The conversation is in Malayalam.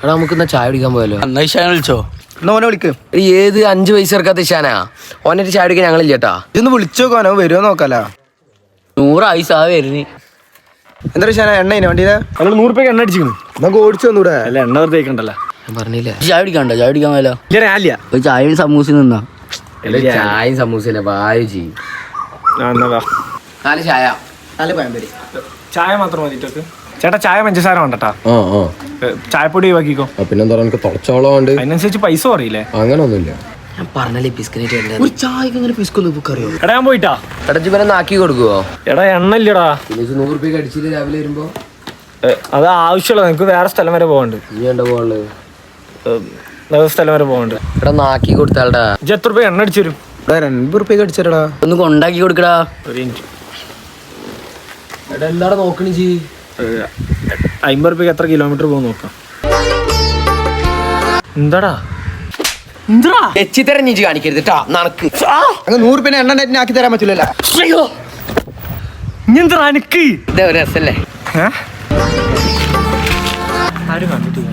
എടാ നമുക്ക് ചായ കുടിക്കാൻ പോയല്ലോ. എന്നാ ഇഷാനെ വിളിച്ചോ? ഓനെ വിളിക്കും. ഏത് 5 പൈസ ഇറക്കാത്ത ഇഷാനാ? ഓനായിട്ട് ചായ കുടിക്കാൻ ഞങ്ങളില്ല ചേട്ടാ. ഇതൊന്ന് വിളിച്ചോക്കാനോ വരുമോ നോക്കാലോ. 100 ആയിസ വരുന്നു. എന്താ ഇഷാന എണ്ണ വണ്ടിയിലെ 100 രൂപയ്ക്ക് എണ്ണ അടിച്ചിരുന്നു. നമുക്ക് ഓടിച്ചു വന്നൂടെ? അല്ല എണ്ണ വെറുതെ കഴിക്കണ്ടല്ലോ. ഞാൻ പറഞ്ഞില്ലേ ചായ കുടിക്കാണ്ടോ? ചായ കുടിക്കാൻ പോയാലോ? ഇല്ല ഞാനില്ല. ഒരു ചായയും സമൂസ നിന്നാ. ചായയും സമൂസല്ലേ വായു ചെയ്യും. എന്നാ 4 ചായ. 4 പഴംപൊരി. ചായ മാത്രം മതി ചേട്ടാ. ചായ പഞ്ചസാര വേണ്ടട്ടാ. ചായപ്പൊടി ഒഴിവാക്കിക്കോ. പിന്നെന്താ നമുക്ക് തുടച്ചോളം ഉണ്ട്. അതിനനുസരിച്ച് പൈസ പറയില്ലേ? അങ്ങനെ ഒന്നുമില്ല. ഞാൻ പറഞ്ഞല്ലേ പിസ്കനേറ്റ് ഒരു ചായക്ക് അങ്ങനെ പിസ്കൊന്നും ബുക്കറിയോ? എടാ ഞാൻ പോയിട്ടാ. എടച്ചിപ്പനെ നാക്കി കൊടുക്കുവോ? എടാ എണ്ണ ഇല്ലടാ. 100 രൂപയ്ക്ക് അടിച്ചിട്ട് രാവിലെ വരുമ്പോ അത് ആവശ്യമുള്ള നിനക്ക് വേറെ സ്ഥലം വരെ പോകണ്ട്. നീ എന്താ പോകണ്ടത്? വേറെ സ്ഥലം വരെ പോകണ്ട്. എടാ നാക്കി കൊടുത്താൾടാ. 8 രൂപ എണ്ണ അടിച്ചു തരും. 2 രൂപയ്ക്ക് അടിച്ചടാ. ഒന്ന് കൊണ്ടാക്കി കൊടുക്കടാ. ഒരു മിനിറ്റ്. എടാ എന്താടാ നോക്കണി ചെയ്. 50 രൂപയ്ക്ക് എത്ര കിലോമീറ്റർ പോകും നോക്കാം. എന്താടാ എച്ചിത്തരഞ്ഞിച്ച് കാണിക്കരുത് ട്ടാ നടക്ക്. അങ്ങ് 100 രൂപ എണ്ണ നെറ്റിന് ആക്കി തരാൻ പറ്റില്ലല്ലോ. എന്താ എനിക്ക് ഇതേ ഒരു രസല്ലേ? ആരും കണ്ടിട്ടില്ല.